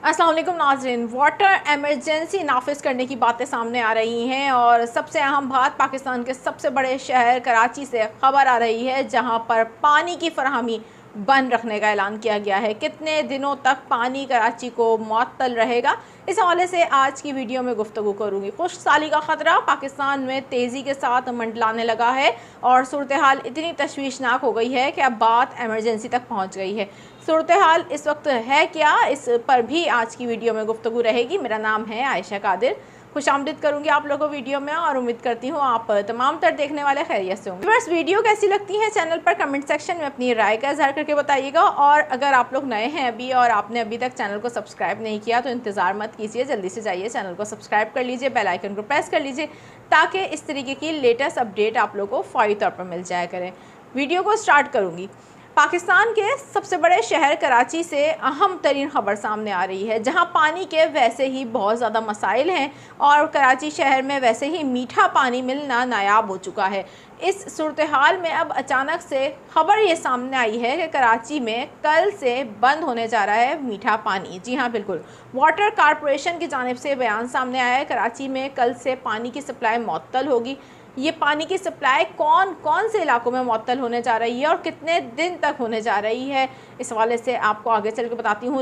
अस्सलाम वालेकुम नाज़रीन। वाटर एमरजेंसी नाफिज करने की बातें सामने आ रही हैं और सबसे अहम बात पाकिस्तान के सबसे बड़े शहर कराची से ख़बर आ रही है, जहां पर पानी की फराहमी बंद रखने का ऐलान किया गया है। कितने दिनों तक पानी कराची को मुअत्तल रहेगा, इस हवाले से आज की वीडियो में गुफ्तगू करूँगी। खुश्क साली का ख़तरा पाकिस्तान में तेज़ी के साथ मंडलाने लगा है और सूरत हाल इतनी तशवीशनाक हो गई है कि अब बात एमरजेंसी तक पहुँच गई है। सूरत हाल इस वक्त है क्या, इस पर भी आज की वीडियो में गुफ्तगू रहेगी। मेरा नाम है आयशा कादिर। खुशामदीद करूंगी आप लोगों को वीडियो में और उम्मीद करती हूँ आप तमाम तर देखने वाले खैरियत से होंगे। बस वीडियो कैसी लगती है चैनल पर कमेंट सेक्शन में अपनी राय का इजहार करके बताइएगा। और अगर आप लोग नए हैं अभी और आपने अभी तक चैनल को सब्सक्राइब नहीं किया तो इंतज़ार मत कीजिए, जल्दी से जाइए चैनल को सब्सक्राइब कर लीजिए, बेल आइकन को प्रेस कर लीजिए ताकि इस तरीके की लेटेस्ट अपडेट आप लोग को फौरी तौर पर मिल जाया करें। वीडियो को स्टार्ट करूँगी। पाकिस्तान के सबसे बड़े शहर कराची से अहम तरीन ख़बर सामने आ रही है, जहां पानी के वैसे ही बहुत ज़्यादा मसाइल हैं और कराची शहर में वैसे ही मीठा पानी मिलना नायाब हो चुका है। इस सूरत हाल में अब अचानक से ख़बर ये सामने आई है कि कराची में कल से बंद होने जा रहा है मीठा पानी। जी हाँ, बिल्कुल, वाटर कॉरपोरेशन की जानिब से बयान सामने आया है। कराची में कल से पानी की सप्लाई मुअत्तल होगी। ये पानी की सप्लाई कौन कौन से इलाकों में मुअत्तल होने जा रही है और कितने दिन तक होने जा रही है, इस हवाले से आपको आगे चल के बताती हूँ।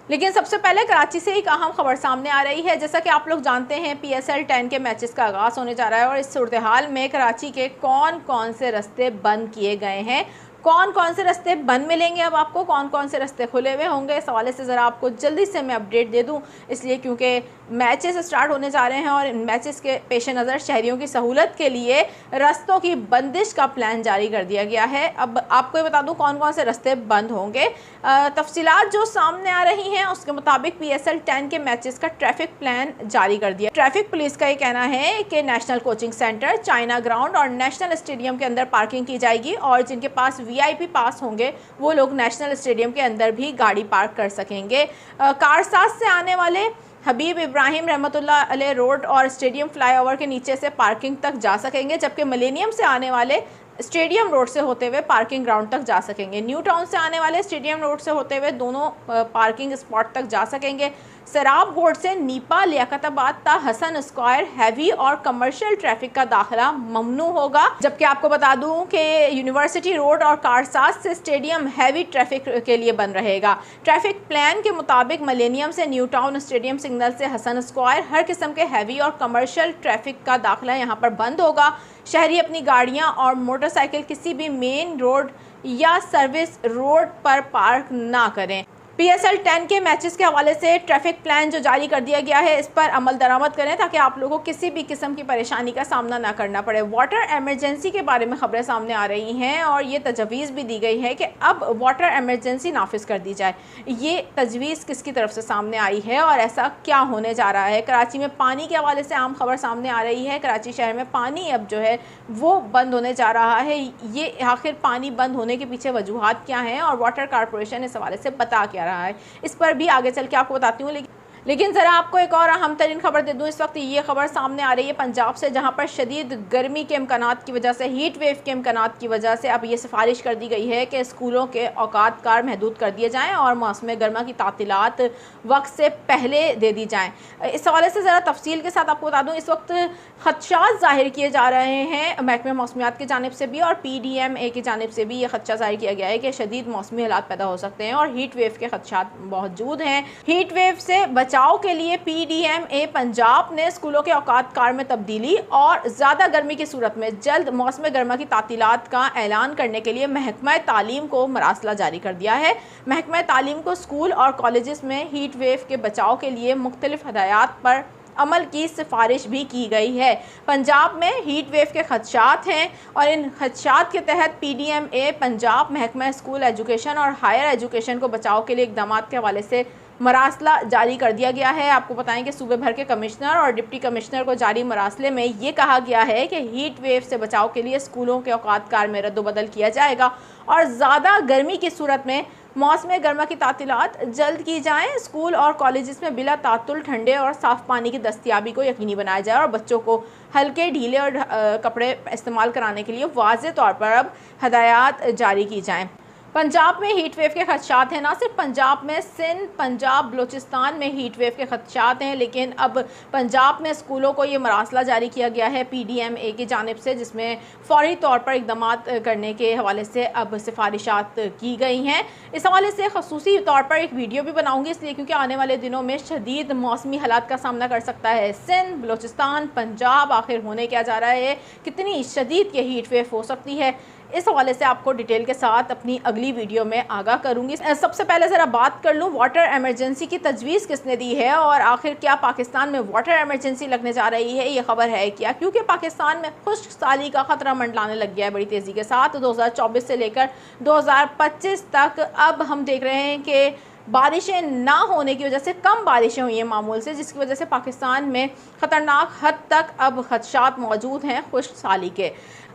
लेकिन सबसे पहले कराची से एक अहम खबर सामने आ रही है। जैसा कि आप लोग जानते हैं, PSL 10 के मैचेस का आगाज़ होने जा रहा है और इस सूरत हाल में कराची के कौन कौन से रास्ते बंद किए गए हैं, कौन कौन से रास्ते बंद मिलेंगे, अब आपको कौन कौन से रास्ते खुले हुए होंगे, इस हवाले से ज़रा आपको जल्दी से मैं अपडेट दे दूं। इसलिए क्योंकि मैचेस स्टार्ट होने जा रहे हैं और इन मैचेस के पेश नज़र शहरियों की सहूलत के लिए रास्तों की बंदिश का प्लान जारी कर दिया गया है। अब आपको ये बता दूं कौन कौन से रास्ते बंद होंगे। तफसीलात जो सामने आ रही हैं उसके मुताबिक PSL 10 के मैचेस का ट्रैफिक प्लान जारी कर दिया। ट्रैफिक पुलिस का ये कहना है कि national coaching centre, China ground और नेशनल स्टेडियम के अंदर पार्किंग की जाएगी और जिनके पास VIP पास होंगे वो लोग नेशनल स्टेडियम के अंदर भी गाड़ी पार्क कर सकेंगे। कारसाज से आने वाले हबीब इब्राहिम रहमतुल्लाह अलैह रोड और स्टेडियम फ्लाईओवर के नीचे से पार्किंग तक जा सकेंगे, जबकि मिलेनियम से आने वाले स्टेडियम रोड से होते हुए पार्किंग ग्राउंड तक जा सकेंगे। न्यू टाउन से आने वाले स्टेडियम रोड से होते हुए दोनों पार्किंग स्पॉट तक जा सकेंगे। सराब बोर्ड से नीपा लियाकताबाद ता हसन स्क्वायर हैवी और कमर्शियल ट्रैफिक का दाखिला ममनू होगा। जबकि आपको बता दूं कि यूनिवर्सिटी रोड और कारसाज से स्टेडियम हैवी ट्रैफिक के लिए बंद रहेगा। ट्रैफिक प्लान के मुताबिक मिलेनियम से न्यू टाउन, स्टेडियम सिग्नल से हसन स्क्वायर हर किस्म के हैवी और कमर्शियल ट्रैफिक का दाखिला यहाँ पर बंद होगा। शहरी अपनी गाड़ियाँ और मोटरसाइकिल किसी भी मेन रोड या सर्विस रोड पर पार्क ना करें। PSL 10 के मैचेस के हवाले से ट्रैफिक प्लान जो जारी कर दिया गया है, इस पर अमल दरामद करें ताकि आप लोगों को किसी भी किस्म की परेशानी का सामना ना करना पड़े। वाटर एमरजेंसी के बारे में खबरें सामने आ रही हैं और ये तजवीज़ भी दी गई है कि अब वाटर एमरजेंसी नाफिज कर दी जाए। ये तजवीज़ किसकी तरफ से सामने आई है और ऐसा क्या होने जा रहा है? कराची में पानी के हवाले से आम खबर सामने आ रही है। कराची शहर में पानी अब जो है वो बंद होने जा रहा है। ये आखिर पानी बंद होने के पीछे वजूहात क्या हैं और वाटर कॉरपोरेशन इस हवाले से बता क्या रहा है, इस पर भी आगे चल के आपको बताती हूँ। लेकिन ज़रा आपको एक और अहम तरीन खबर दे दूँ। इस वक्त ये खबर सामने आ रही है पंजाब से, जहाँ पर शदीद गर्मी के इम्कानात की वजह से, हीट वेव के इम्कानात की वजह से अब ये सिफारिश कर दी गई है कि स्कूलों के औकात कार महदूद कर दिए जाएँ और मौसम गर्मा की तातीलात वक्त से पहले दे दी जाएँ। इस हवाले से ज़रा तफसील के साथ आपको बता दूँ, इस वक्त खदशात ज़ाहिर किए जा रहे हैं महकमे मौसमियात की जानिब से भी और PDMA की जानिब से भी। ये खदशा ज़ाहिर किया गया है कि शदीद मौसमी हालात पैदा हो सकते हैं और हीट वेव के खदशात मौजूद हैं। हीट वेव से बचाव के लिए PDMA पंजाब ने स्कूलों के औकात कार में तब्दीली और ज़्यादा गर्मी की सूरत में जल्द मौसम गर्मा की तातीलात का ऐलान करने के लिए महकमा तालीम को मरासला जारी कर दिया है। महकमा तालीम को स्कूल और कॉलेजेस में हीट वेव के बचाव के लिए मुख्तलिफ हदायत पर अमल की सिफारिश भी की गई है। पंजाब में हीट वेव के खदशात हैं और इन खदशात के तहत PDMA पंजाब महकमा स्कूल एजुकेशन और हायर एजुकेशन को बचाव के लिए इक़दाम के हवाले से मरासला जारी कर दिया गया है। आपको बताएं कि सूबे भर के कमिश्नर और डिप्टी कमिश्नर को जारी मरासले में ये कहा गया है कि हीट वेव से बचाव के लिए स्कूलों के औकात कार में रद्दोबदल किया जाएगा और ज़्यादा गर्मी की सूरत में मौसम गर्मा की तातीलात जल्द की जाएँ। स्कूल और कॉलेजेस में बिला तातुल ठंडे और साफ़ पानी की दस्तियाबी को यकीनी बनाया जाए और बच्चों को हल्के ढीले और कपड़े इस्तेमाल कराने के लिए वाज़े तौर पर अब हदायत जारी की जाएँ। पंजाब में हीट वेव के खदशात हैं। ना सिर्फ पंजाब में, सिंध, पंजाब, बलूचिस्तान में हीट वेव के खदशात हैं, लेकिन अब पंजाब में स्कूलों को ये मरासला जारी किया गया है PDMA की जानिब से, जिसमें फ़ौरी तौर पर इक़दामात करने के हवाले से अब सिफारिशात की गई हैं। इस हवाले से खसूसी तौर पर एक वीडियो भी बनाऊँगी, इसलिए क्योंकि आने वाले दिनों में शदीद मौसमी हालात का सामना कर सकता है सिंध, बलूचिस्तान, पंजाब। आखिर होने क्या जा रहा है, कितनी शदीद ये हीट वेव हो सकती है, इस हवाले से आपको डिटेल के साथ अपनी अगली वीडियो में आगाह करूंगी। सबसे पहले ज़रा बात कर लूँ वाटर एमरजेंसी की तजवीज़ किसने दी है और आखिर क्या पाकिस्तान में वाटर एमरजेंसी लगने जा रही है, ये खबर है क्या? क्योंकि पाकिस्तान में खुश्क साली का ख़तरा मंडलाने लग गया है बड़ी तेज़ी के साथ। 2024 से लेकर 2025 तक अब हम देख रहे हैं कि बारिशें ना होने की वजह से, कम बारिशें हुई हैं मामूल से, जिसकी वजह से पाकिस्तान में ख़तरनाक हद तक अब खदशात मौजूद हैं खुश्क साली के।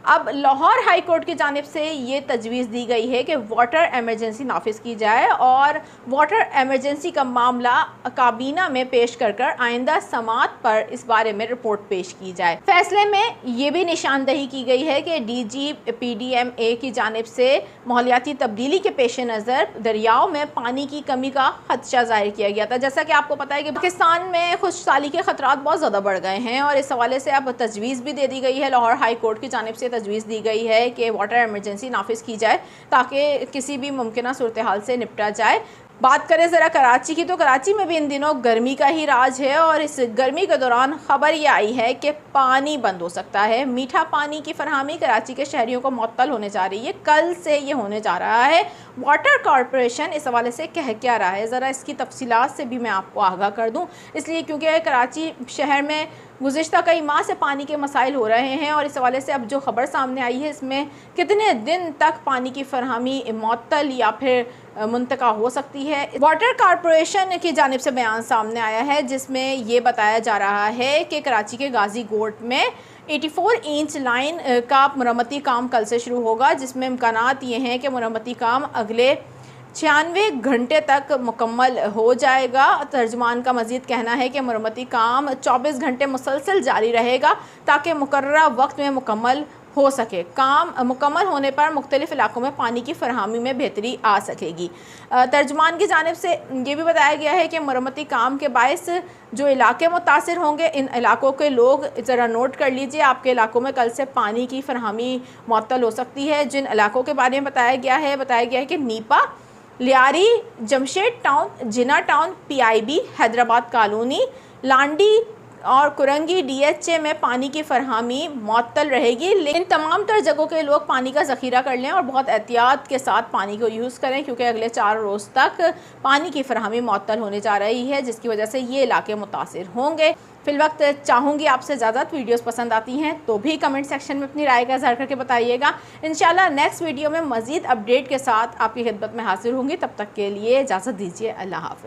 अब लाहौर हाई कोर्ट की जानिब से ये तजवीज़ दी गई है कि वाटर एमरजेंसी नाफिज की जाए और वाटर एमरजेंसी का मामला काबीना में पेश कर कर आइंदा समात पर इस बारे में रिपोर्ट पेश की जाए। फैसले में ये भी निशानदही की गई है कि DG PDMA की जानिब से माहौलियाती तब्दीली के पेश नज़र दरियाओं में पानी की कमी का खदशा जाहिर किया गया था। जैसा कि आपको पता है कि पाकिस्तान में खुश्क साली के खतरात बहुत ज़्यादा बढ़ गए हैं और इस हवाले से अब तजवीज़ भी दे दी गई है। लाहौर हाई कोर्ट की जानिब से तजवीज़ दी गई है कि वाटर एमरजेंसी नाफिज की जाए ताकि किसी भी मुमकिन सूरत हाल से निपटा जाए। बात करें ज़रा कराची की, तो कराची में भी इन दिनों गर्मी का ही राज है और इस गर्मी के दौरान ख़बर ये आई है कि पानी बंद हो सकता है। मीठा पानी की फरहमी कराची के शहरियों को मुअत्तल होने जा रही है, कल से ये होने जा रहा है। वाटर कॉरपोरेशन इस हवाले से कह क्या रहा है, ज़रा इसकी तफसीलात से भी मैं आपको आगाह कर दूँ, इसलिए क्योंकि कराची शहर में गुज़िश्ता कई माह से पानी के मसाइल हो रहे हैं और इस हवाले से अब जो ख़बर सामने आई है इसमें कितने दिन तक पानी की फरहमी मुअत्तल या फिर मुंतका हो सकती है। वाटर कॉरपोरेशन की जानिब से बयान सामने आया है जिसमें ये बताया जा रहा है कि कराची के गाजी गोट में 84 इंच लाइन का मरम्मती काम कल से शुरू होगा, जिसमें इम्कानात ये हैं कि मरम्मती काम अगले 96 घंटे तक मुकम्मल हो जाएगा। तर्जुमान का मज़ीद कहना है कि मरम्मती काम 24 घंटे मुसलसल जारी रहेगा ताकि मुकर्ररा वक्त में मुकम्मल हो सके। काम मुकम्मल होने पर मुख्तलिफ़ इलाकों में पानी की फरहमी में बेहतरी आ सकेगी। तर्जुमान की जानिब से ये भी बताया गया है कि मरम्मती काम के बायस जो इलाके मुतासिर होंगे, इन इलाकों के लोग ज़रा नोट कर लीजिए, आपके इलाकों में कल से पानी की फरहमी मुअत्तल हो सकती है। जिन इलाकों के बारे में बताया गया है कि Nipa, Lyari, Jamshed town, Jinnah town, PIB, Hyderabad colony, Landhi और कुरंगी DHA में पानी की फरहमी मुअत्तल रहेगी। लेकिन तमाम तर जगहों के लोग पानी का ज़ख़ीरा कर लें और बहुत एहतियात के साथ पानी को यूज़ करें, क्योंकि अगले 4 रोज़ तक पानी की फरहमी मुअत्तल होने जा रही है, जिसकी वजह से ये इलाके मुतासिर होंगे। फ़िलवक्त चाहूँगी आपसे इजाज़त। वीडियोस पसंद आती हैं तो भी कमेंट सेक्शन में अपनी राय का इज़हार करके बताइएगा। इंशाल्लाह नेक्स्ट वीडियो में मज़ीद अपडेट के साथ आपकी खिदमत में हाजिर होंगी। तब तक के लिए इजाज़त दीजिए। अल्लाह हाफ़िज़।